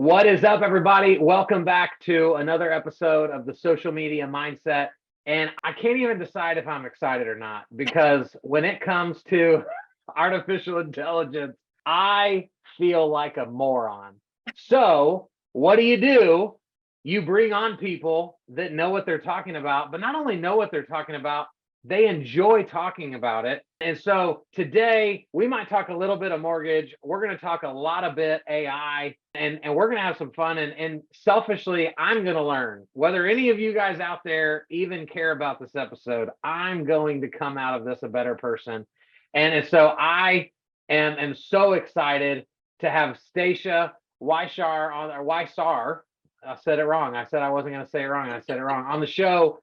What is up, everybody? Welcome back to another episode of the Social Media Mindset. And I can't even decide if I'm excited or not, because when it comes to artificial intelligence, I feel like a moron. So what do? You bring on people that know what they're talking about, but not only know what they're talking about, they enjoy talking about it. And so today we might talk a little bit of mortgage. We're going to talk a lot of bit AI, and we're going to have some fun. And selfishly, I'm going to learn. Whether any of you guys out there even care about this episode, I'm going to come out of this a better person. And so I am so excited to have Stacia Weishaar Weishaar. I said it wrong. I said I wasn't going to say it wrong. I said it wrong on the show.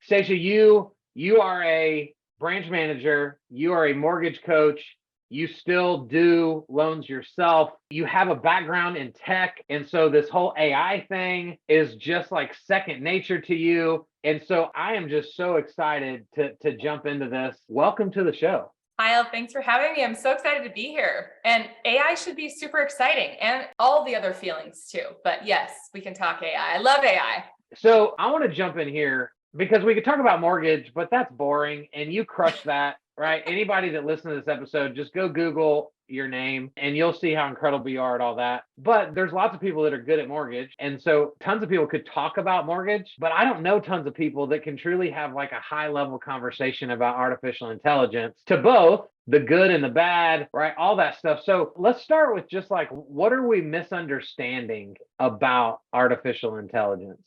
Stacia, you are a branch manager. You are a mortgage coach. You still do loans yourself. You have a background in tech. And so this whole AI thing is just like second nature to you. And so I am just so excited to jump into this. Welcome to the show. Kyle, thanks for having me. I'm so excited to be here. And AI should be super exciting, and all the other feelings too. But yes, we can talk AI. I love AI. So I want to jump in here because we could talk about mortgage, but that's boring. And you crush that, right? Anybody that listens to this episode, just go Google your name and you'll see how incredible you are at all that. But there's lots of people that are good at mortgage. And so tons of people could talk about mortgage, but I don't know tons of people that can truly have like a high level conversation about artificial intelligence, to both the good and the bad, right? All that stuff. So let's start with just like, what are we misunderstanding about artificial intelligence?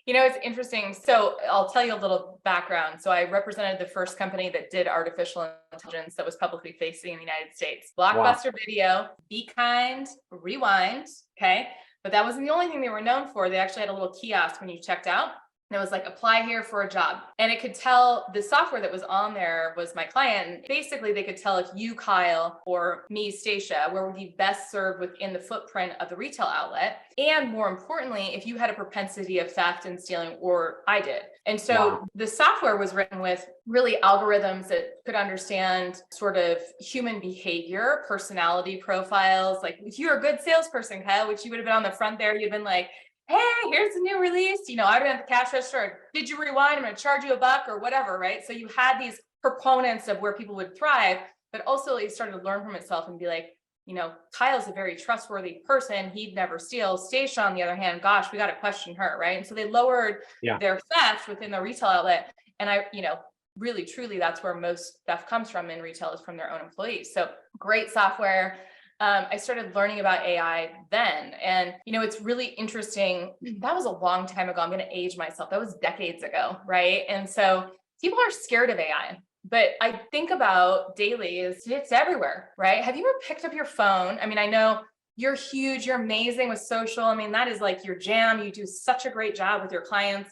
You know, it's interesting. So I'll tell you a little background. So I represented the first company that did artificial intelligence that was publicly facing in the United States. Blockbuster Video, Be Kind, Rewind. Okay. But that wasn't the only thing they were known for. They actually had a little kiosk when you checked out. And it was like, apply here for a job. And it could tell, the software that was on there was my client. And basically they could tell if you, Kyle, or me, Stacia, where would be best served within the footprint of the retail outlet. And more importantly, if you had a propensity of theft and stealing, or I did. And so the software was written with really algorithms that could understand sort of human behavior, personality profiles. Like if you're a good salesperson, Kyle, which you would have been on the front there, you'd been like, hey, here's the new release. You know, I'd been at the cash register. Did you rewind? I'm going to charge you $1 or whatever, right? So you had these proponents of where people would thrive, but also it started to learn from itself and be like, you know, Kyle's a very trustworthy person. He'd never steal. Stacia, on the other hand, gosh, we got to question her, right? And so they lowered their theft within the retail outlet. And really, truly, that's where most theft comes from in retail, is from their own employees. So great software. I started learning about AI then. And, you know, it's really interesting. That was a long time ago. I'm going to age myself. That was decades ago, right? And so people are scared of AI. But I think about daily is it's everywhere, right? Have you ever picked up your phone? I mean, I know you're huge, you're amazing with social. I mean, that is like your jam. You do such a great job with your clients.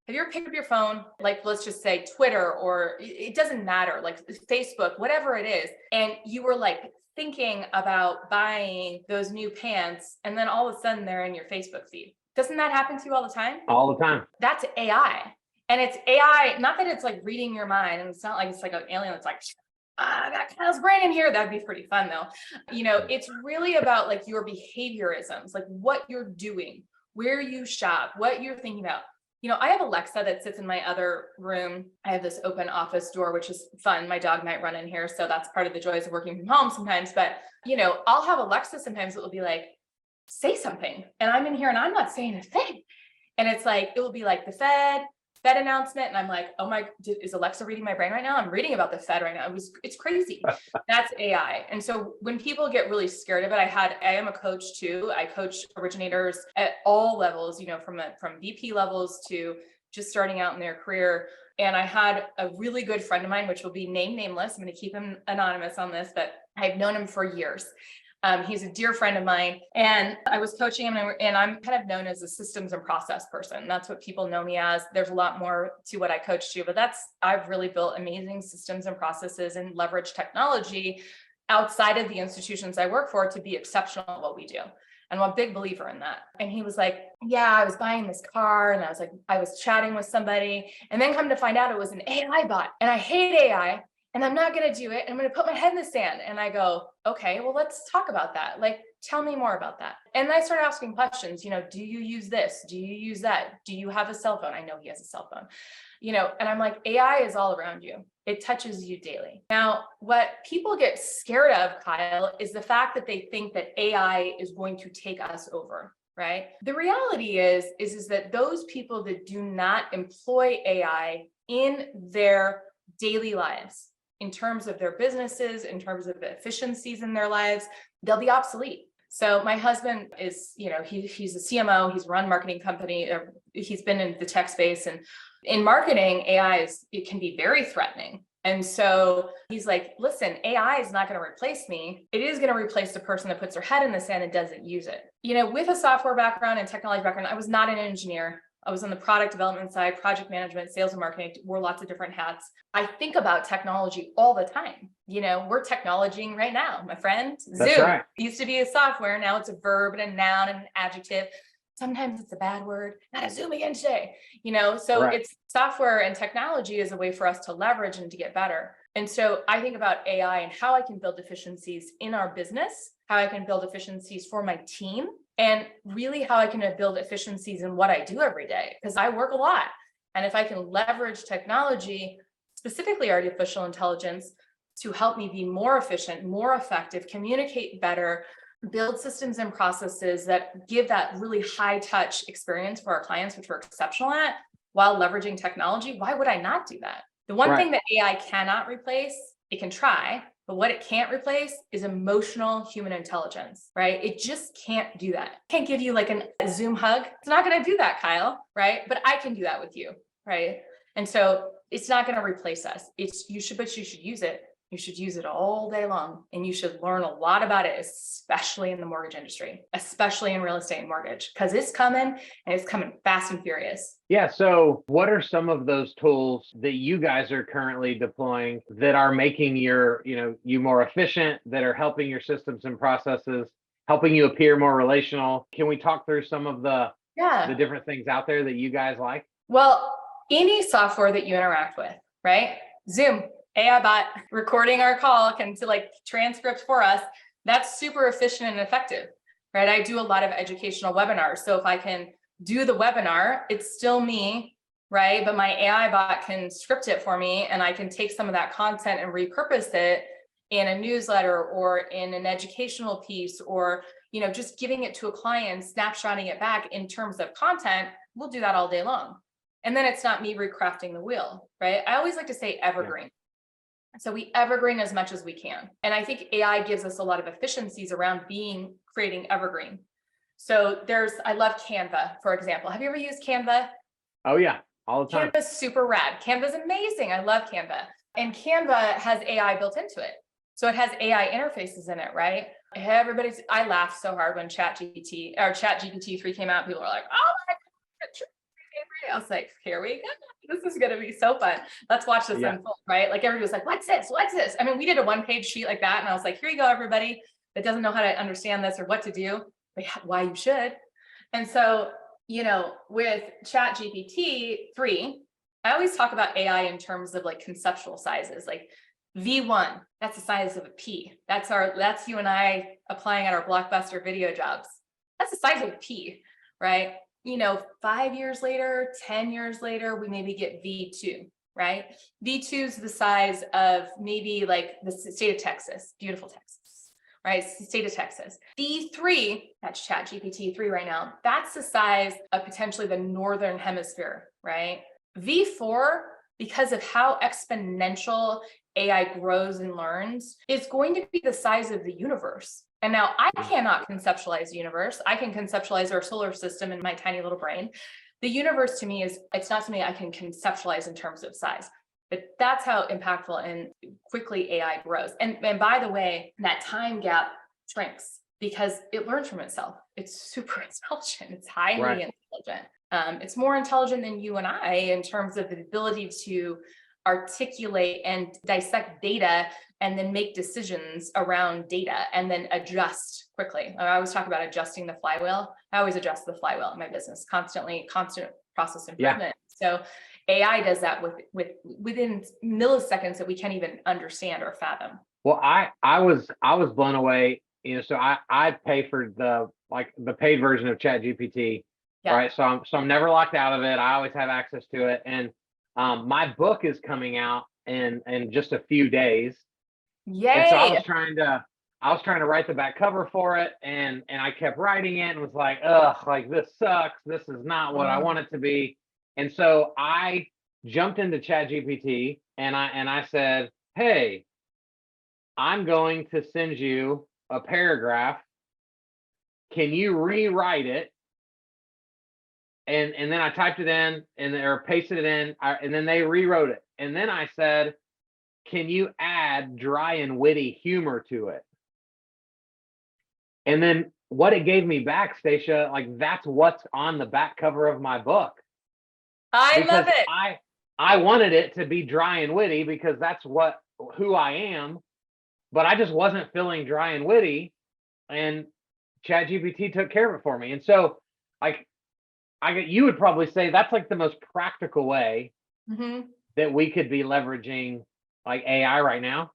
Have you ever picked up your phone, like, let's just say Twitter, or it doesn't matter, like Facebook, whatever it is, and you were like thinking about buying those new pants, and then all of a sudden they're in your Facebook feed? Doesn't that happen to you all the time? All the time. That's AI. And it's AI, not that it's like reading your mind, and it's not like it's like an alien that's like, I got Kyle's brain in here. That'd be pretty fun though. You know, it's really about like your behaviorisms, like what you're doing, where you shop, what you're thinking about. You know, I have Alexa that sits in my other room. I have this open office door, which is fun. My dog might run in here. So that's part of the joys of working from home sometimes. But, you know, I'll have Alexa sometimes that will be like, say something. And I'm in here and I'm not saying a thing. And it's like, it will be like the Fed announcement. And I'm like, oh my, is Alexa reading my brain right now? I'm reading about the Fed right now. It's crazy. That's AI. And so when people get really scared of it, I am a coach too. I coach originators at all levels, you know, from VP levels to just starting out in their career. And I had a really good friend of mine, which will be nameless. I'm going to keep him anonymous on this, but I've known him for years. He's a dear friend of mine, and I was coaching him, and I'm kind of known as a systems and process person. That's what people know me as. There's a lot more to what I coach to, but I've really built amazing systems and processes and leverage technology outside of the institutions I work for to be exceptional at what we do. And I'm a big believer in that. And he was like, yeah, I was buying this car, and I was chatting with somebody, and then come to find out it was an AI bot, and I hate AI. and I'm not going to do it. I'm going to put my head in the sand. And I go, okay, well, let's talk about that. Like, tell me more about that. And I started asking questions, do you use this? Do you use that? Do you have a cell phone? I know he has a cell phone, and I'm like, AI is all around you. It touches you daily. Now, what people get scared of, Kyle, is the fact that they think that AI is going to take us over. Right? The reality is that those people that do not employ AI in their daily lives, in terms of their businesses, in terms of the efficiencies in their lives, they'll be obsolete. So my husband is, he's a CMO, he's run marketing company, he's been in the tech space, and in marketing, AI it can be very threatening. And so he's like, listen, AI is not going to replace me. It is going to replace the person that puts their head in the sand and doesn't use it. With a software background and technology background, I was not an engineer. I was on the product development side, project management, sales and marketing, wore lots of different hats. I think about technology all the time. We're technologying right now, my friend. That's Zoom right. used to be a software. Now it's a verb and a noun and an adjective. Sometimes it's a bad word. Not a Zoom again today. So Right. It's software and technology is a way for us to leverage and to get better. And so I think about AI and how I can build efficiencies in our business, how I can build efficiencies for my team, and really how I can build efficiencies in what I do every day, because I work a lot. And if I can leverage technology, specifically artificial intelligence, to help me be more efficient, more effective, communicate better, build systems and processes that give that really high touch experience for our clients, which we're exceptional at, while leveraging technology, why would I not do that? The one thing that AI cannot replace, it can try, but what it can't replace is emotional human intelligence, right? It just can't do that. It can't give you like a Zoom hug. It's not going to do that, Kyle, right? But I can do that with you, right? And so it's not going to replace us. But you should use it. You should use it all day long, and you should learn a lot about it, especially in the mortgage industry, especially in real estate and mortgage, because it's coming, and it's coming fast and furious. Yeah. So what are some of those tools that you guys are currently deploying that are making you more efficient, that are helping your systems and processes, helping you appear more relational? Can we talk through some of the different things out there that you guys like? Well, any software that you interact with, right? Zoom, AI bot recording our call can do like transcripts for us. That's super efficient and effective, right? I do a lot of educational webinars. So if I can do the webinar, it's still me, right? But my AI bot can script it for me, and I can take some of that content and repurpose it in a newsletter or in an educational piece, or, just giving it to a client, snapshotting it back in terms of content. We'll do that all day long. And then it's not me recrafting the wheel, right? I always like to say evergreen. Yeah. So we evergreen as much as we can. And I think AI gives us a lot of efficiencies around creating evergreen. So I love Canva, for example. Have you ever used Canva? Oh yeah, all the time. Canva's super rad. Canva's amazing. I love Canva. And Canva has AI built into it. So it has AI interfaces in it, right? I laughed so hard when ChatGPT 3 came out. People were like, oh my God. I was like, here we go. This is going to be so fun. Let's watch this unfold, right? Like everybody was like, what's this? What's this? I mean, we did a one-page sheet like that. And I was like, here you go, everybody that doesn't know how to understand this or what to do, but why you should. And so, with ChatGPT 3, I always talk about AI in terms of like conceptual sizes, like V1, that's the size of a pea. That's you and I applying at our Blockbuster video jobs. That's the size of a pea, right? 5 years later, 10 years later, we maybe get V2, right? V2 is the size of maybe like the state of Texas, beautiful Texas, right? State of Texas. V3, that's ChatGPT 3 right now, that's the size of potentially the Northern Hemisphere, right? V4, because of how exponential AI grows and learns, is going to be the size of the universe. And now I cannot conceptualize the universe. I can conceptualize our solar system in my tiny little brain. The universe to me it's not something I can conceptualize in terms of size, but that's how impactful and quickly AI grows. And by the way, that time gap shrinks because it learns from itself. It's super intelligent. It's highly intelligent. It's more intelligent than you and I in terms of the ability to articulate and dissect data and then make decisions around data and then adjust quickly. I always talk about adjusting the flywheel. I always adjust the flywheel in my business, constant process improvement. So AI does that within milliseconds that we can't even understand or fathom. Well, I was blown away. So I pay for the paid version of ChatGPT, Yeah. right? So I'm never locked out of it. I always have access to it, and my book is coming out in just a few days. Yay! And so I was trying to write the back cover for it, and I kept writing it and was like, ugh, like this sucks. This is not what I want it to be. And so I jumped into ChatGPT and I said, hey, I'm going to send you a paragraph. Can you rewrite it? And then I typed it in or pasted it in, and then they rewrote it. And then I said, can you add dry and witty humor to it? And then what it gave me back, Stacia, like that's what's on the back cover of my book. I love it. I wanted it to be dry and witty because that's who I am, but I just wasn't feeling dry and witty, and ChatGPT took care of it for me. And so, like, you would probably say that's like the most practical way that we could be leveraging like AI right now.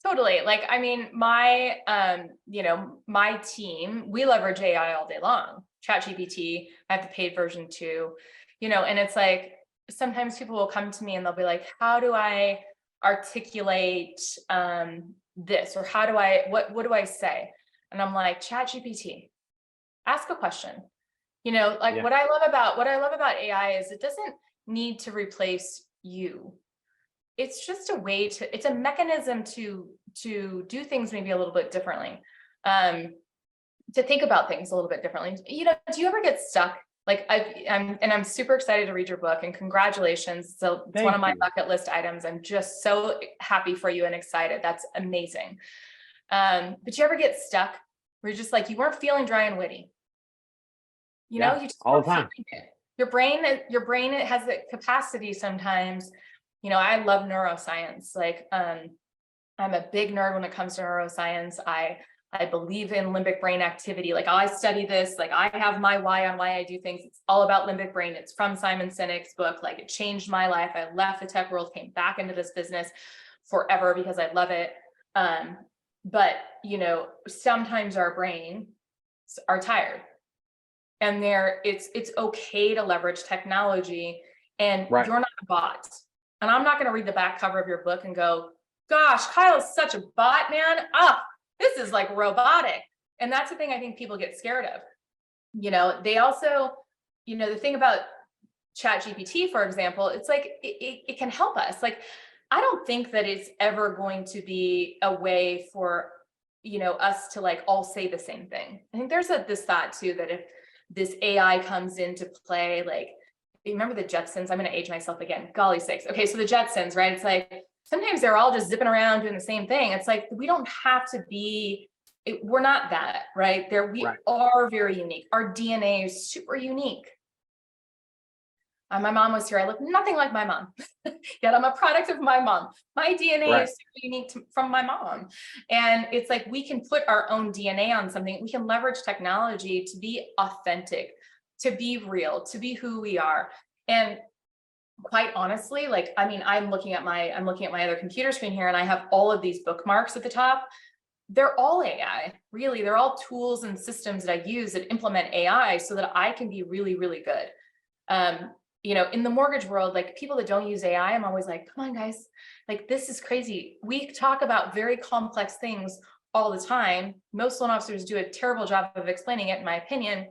Totally. Like, I mean, my team, we leverage AI all day long. ChatGPT, I have the paid version too, and it's like, sometimes people will come to me and they'll be like, how do I articulate this? Or what do I say? And I'm like, ChatGPT, ask a question. What I love about AI is it doesn't need to replace you. It's just it's a mechanism to do things maybe a little bit differently, to think about things a little bit differently. Do you ever get stuck? Like I'm super excited to read your book, and congratulations. So it's one of my bucket list items. I'm just so happy for you and excited. That's amazing. But you ever get stuck where you're just like, you weren't feeling dry and witty? You just all the time. Your brain has the capacity sometimes. I love neuroscience. Like, I'm a big nerd when it comes to neuroscience. I believe in limbic brain activity. Like, I study this. Like, I have my why on why I do things. It's all about limbic brain. It's from Simon Sinek's book. Like, it changed my life. I left the tech world, came back into this business forever because I love it. But sometimes our brains are tired, and it's okay to leverage technology, and you're not a bot. And I'm not going to read the back cover of your book and go, gosh, Kyle is such a bot, man. This is like robotic. And that's the thing I think people get scared of. They also, the thing about ChatGPT, for example, it's like, it can help us. Like, I don't think that it's ever going to be a way for, us to like all say the same thing. I think there's this thought too, that if this AI comes into play, like, remember the Jetsons? I'm going to age myself again. Golly sakes. Okay, so the Jetsons, right? It's like, sometimes they're all just zipping around doing the same thing. It's like, we don't have to be, we're not that, right? We are very unique. Our DNA is super unique. My mom was here. I look nothing like my mom, yet I'm a product of my mom. My DNA is super unique from my mom. And it's like, we can put our own DNA on something. We can leverage technology to be authentic, to be real, to be who we are. And quite honestly, like, I mean, I'm looking at my other computer screen here, and I have all of these bookmarks at the top. They're all AI, really. They're all tools and systems that I use that implement AI so that I can be really, really good. In the mortgage world, like, people that don't use AI, I'm always like, come on, guys, like, this is crazy. We talk about very complex things all the time. Most loan officers do a terrible job of explaining it, in my opinion.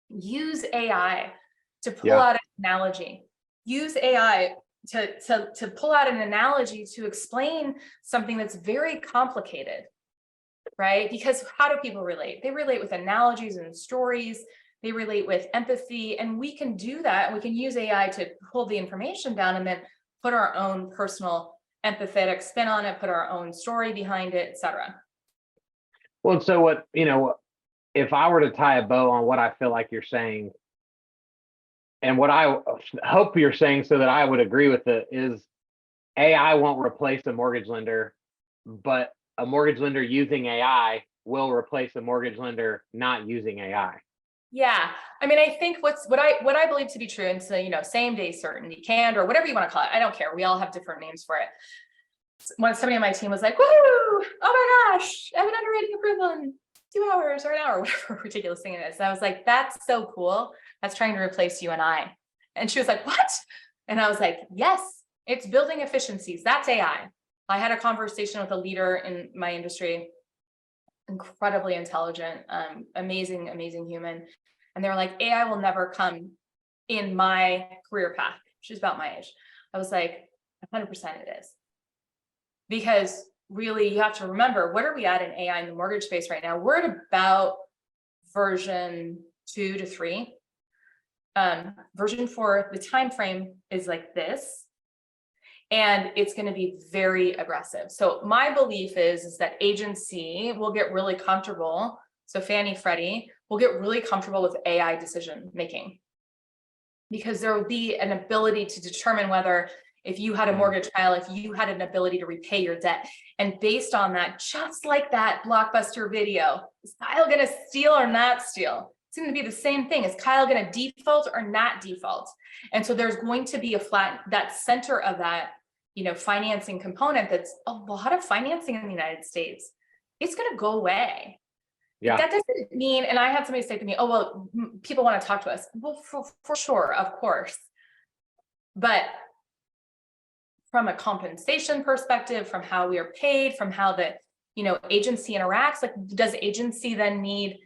Use AI to pull out an analogy. Use AI to pull out an analogy to explain something that's very complicated, right? Because how do people relate? They relate with analogies and stories. They relate with empathy, and we can do that. We can use AI to pull the information down and then put our own personal empathetic spin on it, put our own story behind it, etc. Well, so if I were to tie a bow on what I feel like you're saying, and what I hope you're saying, so that I would agree with it, is AI won't replace a mortgage lender, but a mortgage lender using AI will replace a mortgage lender not using AI. Yeah. I mean, I think what I believe to be true, and so, same day certainty, canned, or whatever you want to call it. I don't care. We all have different names for it. When somebody on my team was like, woo, oh my gosh, I have an underwriting approval in 2 hours or an hour, whatever ridiculous thing it is. And I was like, that's so cool. That's trying to replace you and I. And she was like, what? And I was like, yes, it's building efficiencies. That's AI. I had a conversation with a leader in my industry, incredibly intelligent, amazing human. And they were like, AI will never come in my career path. She's about my age. I was like, 100% it is. Because really, you have to remember, what are we at in AI in the mortgage space right now? We're at about version 2 to 3. Version 4, the time frame is like this, and it's going to be very aggressive. So my belief is that agency will get really comfortable. So Fannie, Freddie will get really comfortable with AI decision making, because there will be an ability to determine whether, if you had a mortgage file, if you had an ability to repay your debt. And based on that, just like that Blockbuster video, is Kyle going to steal or not steal? It's going to be the same thing. Is Kyle going to default or not default? And so there's going to be that center of that, financing component. That's a lot of financing in the United States. It's going to go away. Yeah. That doesn't mean, and I had somebody say to me, oh, well, people want to talk to us. Well, for sure, of course. But from a compensation perspective, from how we are paid, from how the, agency interacts, like, does agency then need,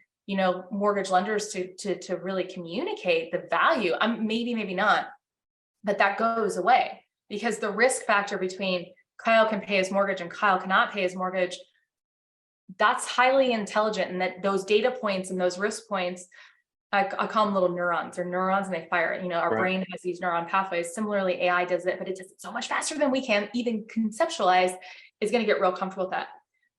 mortgage lenders to really communicate the value? Maybe not, but that goes away, because the risk factor between Kyle can pay his mortgage and Kyle cannot pay his mortgage, that's highly intelligent. And that those data points and those risk points, I call them little neurons. They're neurons and they fire. Our Right. brain has these neuron pathways. Similarly, AI does it, but it does it so much faster than we can even conceptualize. Is going to get real comfortable with that.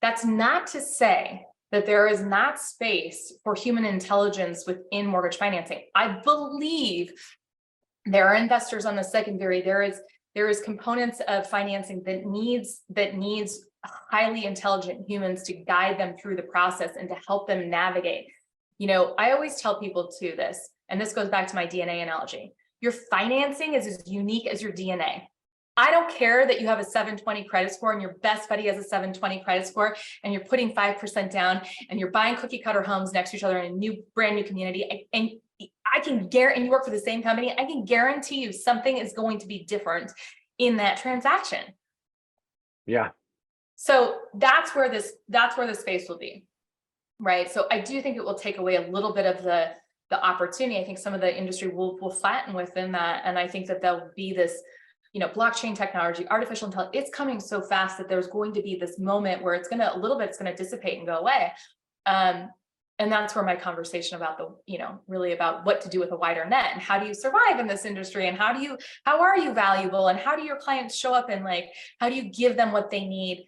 That's not to say that there is not space for human intelligence within mortgage financing. I believe there are investors on the secondary. There is components of financing that needs highly intelligent humans to guide them through the process and to help them navigate. I always tell people too this, and this goes back to my DNA analogy. Your financing is as unique as your DNA. I don't care that you have a 720 credit score and your best buddy has a 720 credit score and you're putting 5% down and you're buying cookie cutter homes next to each other in a brand new community. And I can guarantee, and you work for the same company, I can guarantee you something is going to be different in that transaction. Yeah. So that's where the space will be. Right. So I do think it will take away a little bit of the opportunity. I think some of the industry will flatten within that. And I think that there'll be this, blockchain technology, artificial intelligence, it's coming so fast that there's going to be this moment where it's going to dissipate and go away. And that's where my conversation about really about what to do with a wider net and how do you survive in this industry and how are you valuable and how do your clients show up and how do you give them what they need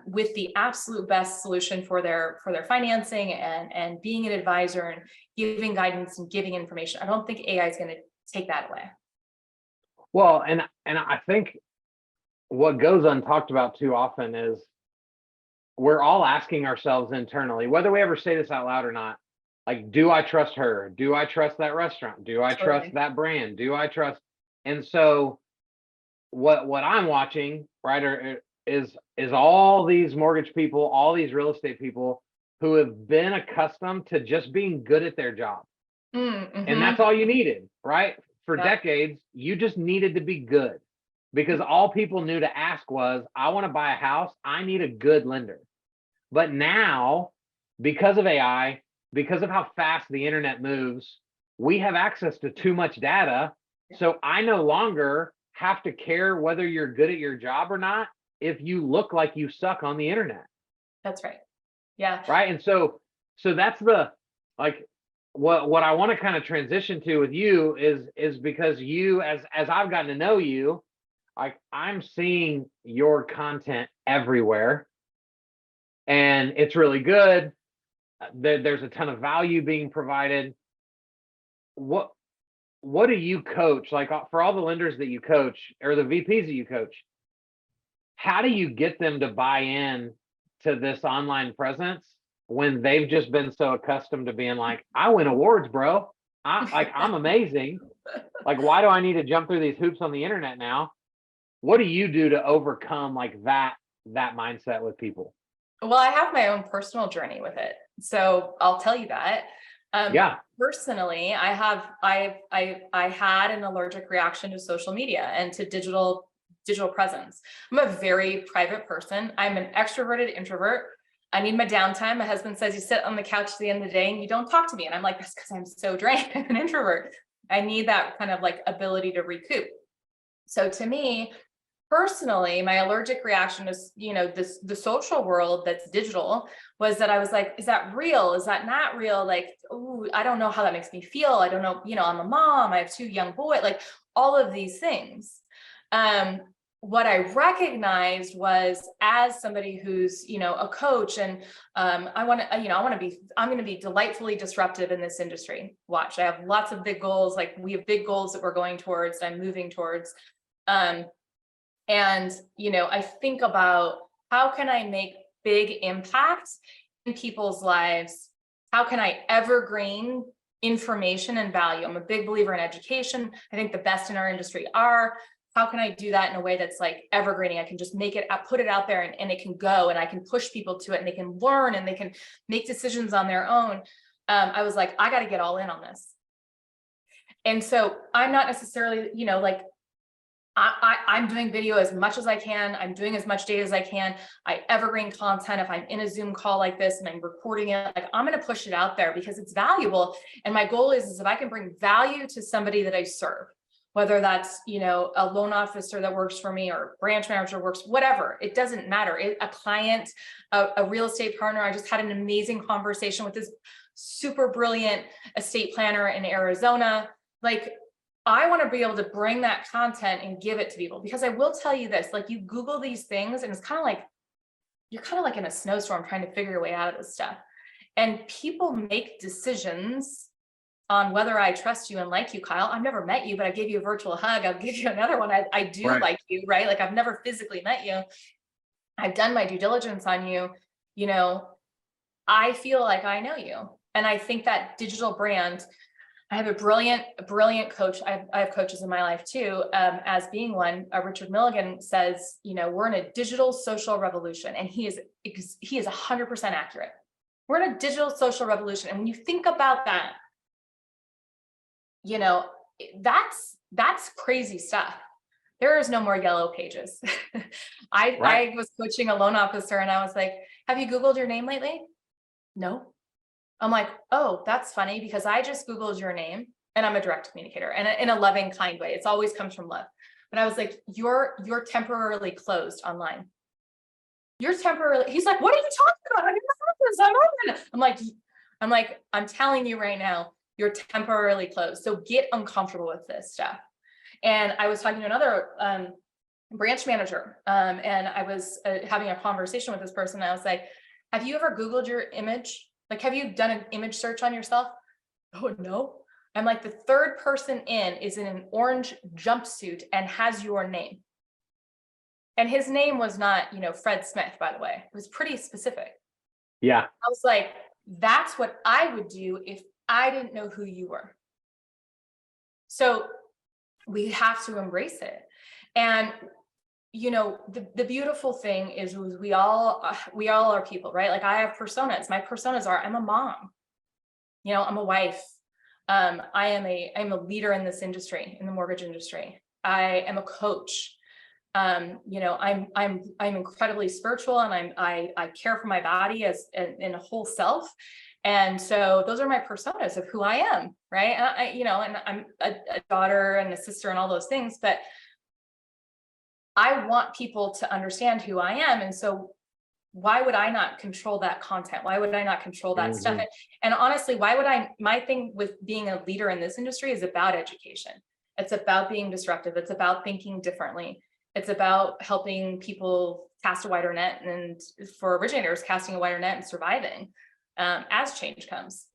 with the absolute best solution for their financing and being an advisor and giving guidance and giving information. I don't think AI is going to take that away. Well, and I think what goes untalked about too often is we're all asking ourselves internally, whether we ever say this out loud or not, like, do I trust her? Do I trust that restaurant? Do I trust that brand? Do I trust? And so what I'm watching, right, is all these mortgage people, all these real estate people who have been accustomed to just being good at their job. Mm-hmm. And that's all you needed, right? For decades, you just needed to be good, because all people knew to ask was, I want to buy a house. I need a good lender. But now, because of AI, because of how fast the internet moves, we have access to too much data. So I no longer have to care whether you're good at your job or not if you look like you suck on the internet. That's right. Yeah. Right. And so that's the, what I want to kind of transition to with you is because you, as I've gotten to know you, I'm seeing your content everywhere and it's really good. There's a ton of value being provided. What do you coach? For all the lenders that you coach or the VPs that you coach, how do you get them to buy in to this online presence when they've just been so accustomed to being like, I win awards, bro. I'm amazing. Like, why do I need to jump through these hoops on the internet now? What do you do to overcome like that mindset with people? Well, I have my own personal journey with it. So I'll tell you that. Yeah. Personally, I had an allergic reaction to social media and to digital presence. I'm a very private person. I'm an extroverted introvert. I need my downtime. My husband says you sit on the couch at the end of the day and you don't talk to me. And I'm like, that's because I'm so drained. I'm an introvert. I need that kind of like ability to recoup. So to me, personally, my allergic reaction is, the social world that's digital was that I was like, is that real? Is that not real? Like, ooh, I don't know how that makes me feel. I don't know, I'm a mom, I have 2 young boys, like all of these things. What I recognized was, as somebody who's, a coach, and I'm going to be delightfully disruptive in this industry. Watch, I have lots of big goals. Like, we have big goals that we're going towards, and I'm moving towards. And, I think about, how can I make big impacts in people's lives? How can I evergreen information and value? I'm a big believer in education. I think the best in our industry are. How can I do that in a way that's like evergreening? I can just put it out there, and it can go, and I can push people to it, and they can learn, and they can make decisions on their own. I was like, I got to get all in on this. And so I'm not necessarily, I'm doing video as much as I can. I'm doing as much data as I can. I evergreen content. If I'm in a Zoom call like this and I'm recording it, like, I'm going to push it out there because it's valuable. And my goal is if I can bring value to somebody that I serve, whether that's, a loan officer that works for me, or branch manager works, whatever, it doesn't matter. A client, a real estate partner. I just had an amazing conversation with this super brilliant estate planner in Arizona. Like, I want to be able to bring that content and give it to people, because I will tell you this, like, you Google these things and it's kind of like, you're kind of like in a snowstorm trying to figure your way out of this stuff. And people make decisions on whether I trust you and like you, Kyle. I've never met you, but I gave you a virtual hug. I'll give you another one. I do Right. like you, right? Like, I've never physically met you. I've done my due diligence on you. I feel like I know you. And I think that digital brand, I have a brilliant coach. I have coaches in my life too, as being one. Richard Milligan says, we're in a digital social revolution, and he is 100% accurate. We're in a digital social revolution. And when you think about that, that's crazy stuff. There is no more yellow pages. I was coaching a loan officer, and I was like, have you Googled your name lately? No. I'm like, oh, that's funny, because I just Googled your name, and I'm a direct communicator, and in a loving, kind way. It's always comes from love. But I was like, you're temporarily closed online. You're temporarily. He's like, what are you talking about? I'm open. I'm like, I'm telling you right now, you're temporarily closed. So get uncomfortable with this stuff. And I was talking to another branch manager, and I was having a conversation with this person. I was like, have you ever Googled your image? Like, have you done an image search on yourself? Oh, no. I'm like, the third person in is in an orange jumpsuit and has your name. And his name was not, Fred Smith, by the way. It was pretty specific. Yeah. I was like, that's what I would do if I didn't know who you were. So we have to embrace it. And the beautiful thing is we all are people, right? Like, I have personas. My personas are, I'm a mom, I'm a wife. I'm a leader in this industry, in the mortgage industry. I am a coach. I'm incredibly spiritual, and I care for my body as in a whole self. And so those are my personas of who I am, right? And I'm a daughter and a sister and all those things, but I want people to understand who I am. And so why would I not control that content? Why would I not control that stuff? And honestly, my thing with being a leader in this industry is about education. It's about being disruptive. It's about thinking differently. It's about helping people cast a wider net, and for originators, casting a wider net and surviving as change comes.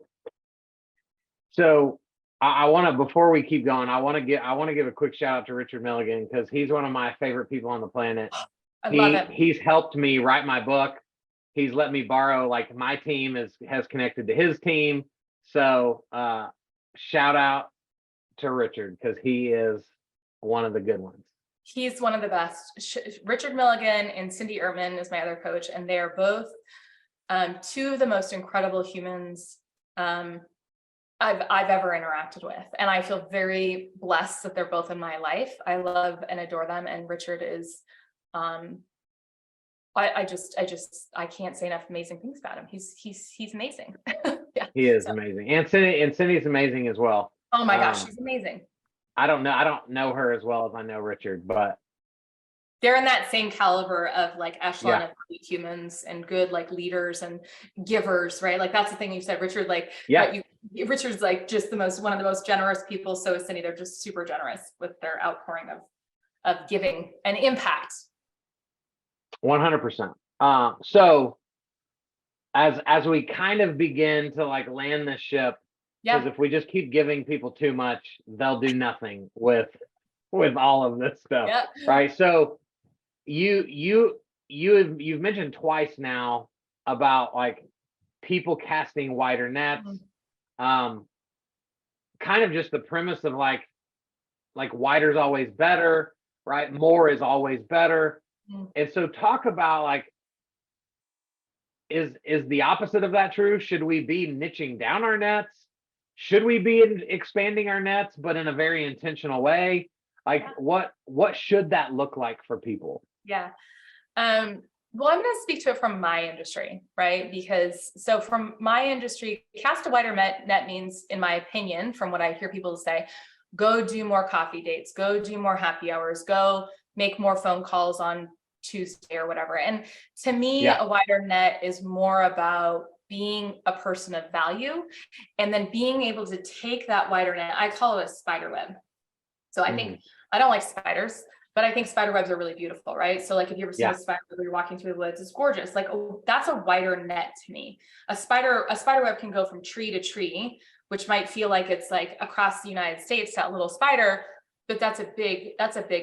So I want to, before we keep going, I want to give a quick shout out to Richard Milligan, because he's one of my favorite people on the planet. I love him. He's helped me write my book. he's let me borrow, like, my team has connected to his team. So shout out to Richard, because he is one of the good ones. He's one of the best. Richard Milligan and Cindy Ertman is my other coach, and they are both two of the most incredible humans I've ever interacted with. And I feel very blessed that they're both in my life. I love and adore them. And Richard is, I can't say enough amazing things about him. He's amazing. Yeah. He is amazing. And Cindy's amazing as well. Oh my gosh, she's amazing. I don't know her as well as I know Richard, but they're in that same caliber of like echelon of humans and good like leaders and givers, right? Like that's the thing you said, Richard, like Richard's like just one of the most generous people. So is Cindy. They're just super generous with their outpouring of giving and impact. 100%. So as we kind of begin to like land this ship, because if we just keep giving people too much, they'll do nothing with all of this stuff, right? So you've mentioned twice now about like people casting wider nets, kind of just the premise of like wider's always better, right? More is always better. And so talk about like, is the opposite of that true? Should we be niching down our nets? Should we be expanding our nets, but in a very intentional way? Like what should that look like for people? Yeah. Well, I'm going to speak to it from my industry, right? Because so from my industry, cast a wider net means, in my opinion, from what I hear people say, go do more coffee dates, go do more happy hours, go make more phone calls on Tuesday or whatever. And to me, a wider net is more about being a person of value, and then being able to take that wider net. I call it a spider web. So I think, I don't like spiders, but I think spider webs are really beautiful, right? So like if you ever see a spider web, you're walking through the woods, it's gorgeous. Like, oh, that's a wider net to me. A spider web can go from tree to tree, which might feel like it's like across the United States, that little spider, but that's a big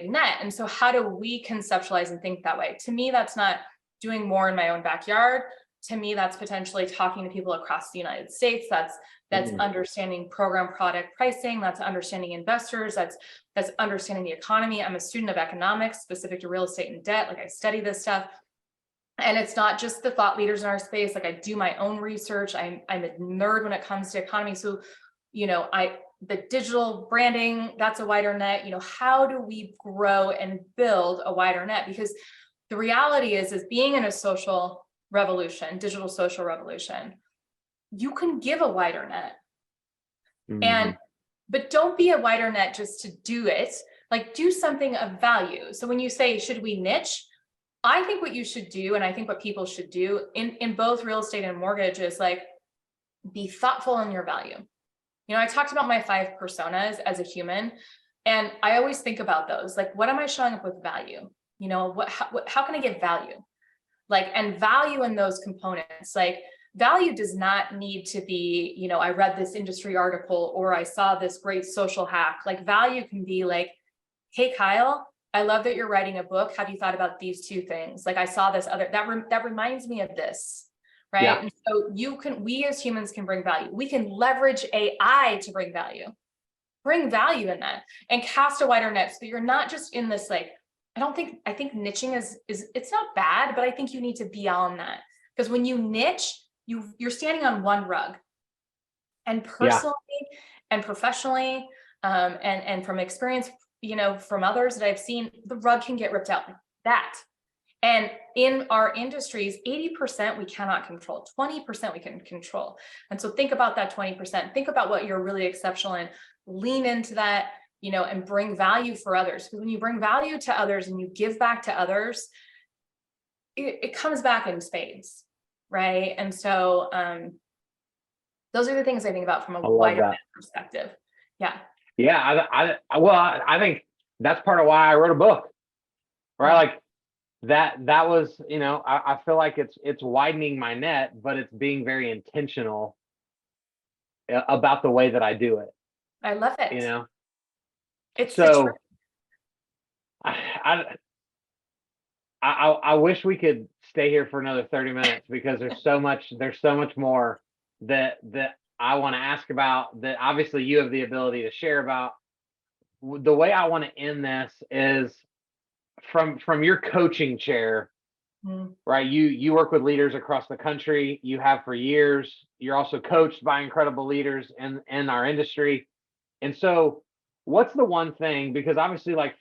net. And so how do we conceptualize and think that way? To me, that's not doing more in my own backyard. To me, that's potentially talking to people across the United States. That's understanding program product pricing. That's understanding investors. That's understanding the economy. I'm a student of economics specific to real estate and debt. Like I study this stuff. And it's not just the thought leaders in our space. Like I do my own research. I'm a nerd when it comes to economy. So, the digital branding, that's a wider net. How do we grow and build a wider net? Because the reality is being in a social revolution, digital social revolution, you can give a wider net. But don't be a wider net just to do it. Like do something of value. So when you say, should we niche? I think what you should do, and I think what people should do in both real estate and mortgage, is like be thoughtful in your value. I talked about my 5 personas as a human, and I always think about those. Like, what am I showing up with value? How can I give value? Like, and value in those components, like value does not need to be, I read this industry article or I saw this great social hack. Like value can be like, hey, Kyle, I love that you're writing a book. Have you thought about these 2 things? Like I saw this other, that reminds me of this. Right. Yeah. And so we as humans can bring value. We can leverage AI to bring value in that, and cast a wider net. So you're not just in this, like, I think niching is it's not bad, but I think you need to be on that, because when you niche, you're standing on one rug, and personally and professionally, and from experience, from others that I've seen, the rug can get ripped out like that. And in our industries, 80% we cannot control, 20% we can control. And so think about that 20%, think about what you're really exceptional in, lean into that, and bring value for others. Because when you bring value to others and you give back to others, it comes back in spades, right? And so those are the things I think about from a wider perspective. Yeah. Yeah. I think that's part of why I wrote a book, right? Like, that was, I feel like it's widening my net, but it's being very intentional about the way that I do it. I love it. It's so I I wish we could stay here for another 30 minutes because there's so much more that I want to ask about, that obviously you have the ability to share about. The way I want to end this is from your coaching chair, right? You work with leaders across the country. You have for years. You're also coached by incredible leaders in our industry. And so what's the one thing, because obviously like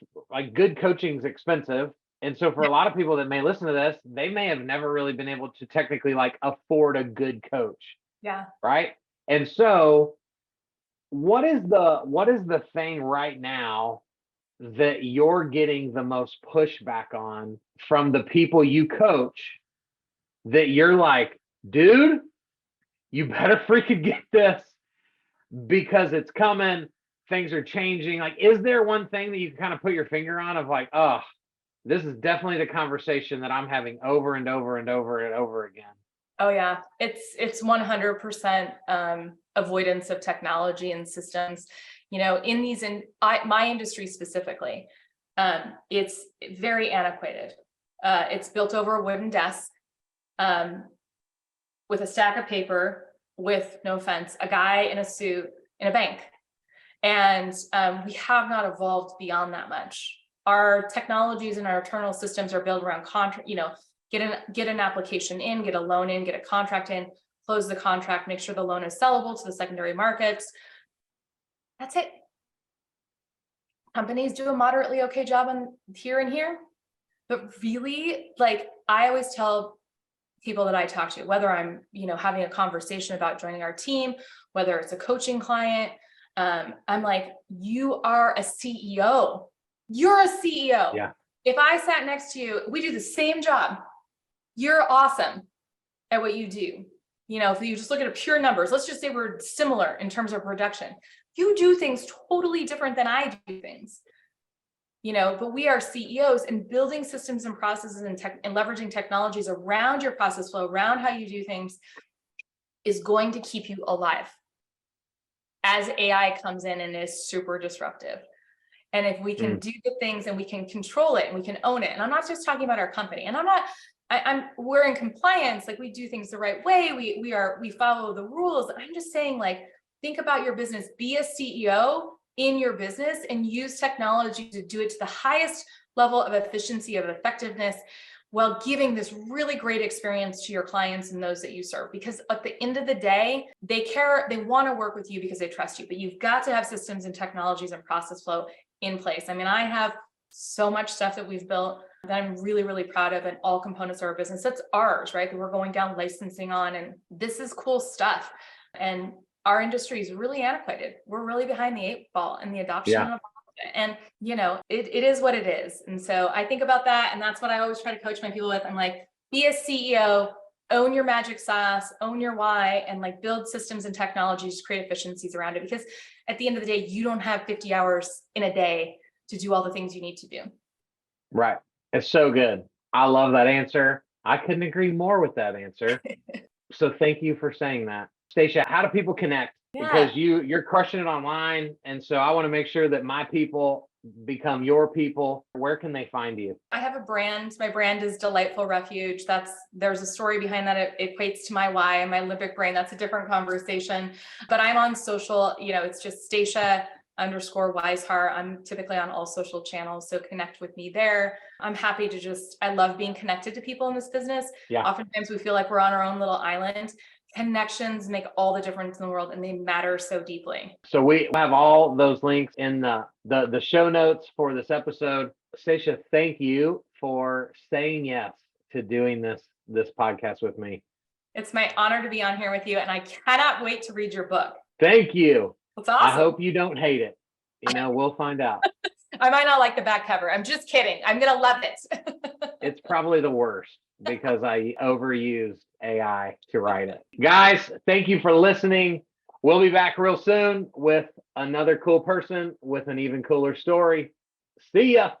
good coaching is expensive. And so for a lot of people that may listen to this, they may have never really been able to technically like afford a good coach. Yeah. Right. And so what is the thing right now that you're getting the most pushback on from the people you coach, that you're like, dude, you better freaking get this because it's coming, things are changing? Like, is there one thing that you can kind of put your finger on of like, oh, this is definitely the conversation that I'm having over and over and over and over again? Oh yeah, it's 100% avoidance of technology and systems. You know, my industry specifically, it's very antiquated. It's built over a wooden desk with a stack of paper, with, no offense, a guy in a suit in a bank. And we have not evolved beyond that much. Our technologies and our internal systems are built around contract, get an application in, get a loan in, get a contract in, close the contract, make sure the loan is sellable to the secondary markets. That's it. Companies do a moderately okay job on here and here, but really, like, I always tell people that I talk to, whether I'm, having a conversation about joining our team, whether it's a coaching client, I'm like, you are a CEO. You're a CEO. Yeah. If I sat next to you, we do the same job. You're awesome at what you do. If you just look at pure numbers, let's just say we're similar in terms of production. You do things totally different than I do things, but we are CEOs, and building systems and processes and leveraging technologies around your process flow, around how you do things, is going to keep you alive as AI comes in and is super disruptive. And if we can do the things and we can control it and we can own it, and I'm not just talking about our company, and we're in compliance, like we do things the right way. We follow the rules. I'm just saying, like, think about your business, be a CEO in your business and use technology to do it to the highest level of efficiency, of effectiveness, while giving this really great experience to your clients and those that you serve. Because at the end of the day, they want to work with you because they trust you, but you've got to have systems and technologies and process flow in place. I mean, I have so much stuff that we've built that I'm really, really proud of, and all components of our business. That's ours, right? That we're going down licensing on, and this is cool stuff. And our industry is really antiquated. We're really behind the 8 ball in the adoption of it. And, it is what it is. And so I think about that. And that's what I always try to coach my people with. I'm like, be a CEO, own your magic sauce, own your why, and like build systems and technologies to create efficiencies around it. Because at the end of the day, you don't have 50 hours in a day to do all the things you need to do. Right. It's so good. I love that answer. I couldn't agree more with that answer. So thank you for saying that. Stacia, how do people connect? Yeah. Because you're crushing it online. And so I want to make sure that my people become your people. Where can they find you? I have a brand. My brand is Delightful Refuge. There's a story behind that. It equates to my why and my limbic brain. That's a different conversation. But I'm on social, it's just Stacia_Weishaar. I'm typically on all social channels, so connect with me there. I'm happy to I love being connected to people in this business. Yeah. Oftentimes we feel like we're on our own little island. Connections make all the difference in the world, and they matter so deeply. So we have all those links in the show notes for this episode. Stacia, thank you for saying yes to doing this podcast with me. It's my honor to be on here with you, and I cannot wait to read your book. Thank you. That's awesome. I hope you don't hate it. We'll find out. I might not like the back cover. I'm just kidding. I'm going to love it. It's probably the worst because I overused AI to write it. Guys, thank you for listening. We'll be back real soon with another cool person with an even cooler story. See ya.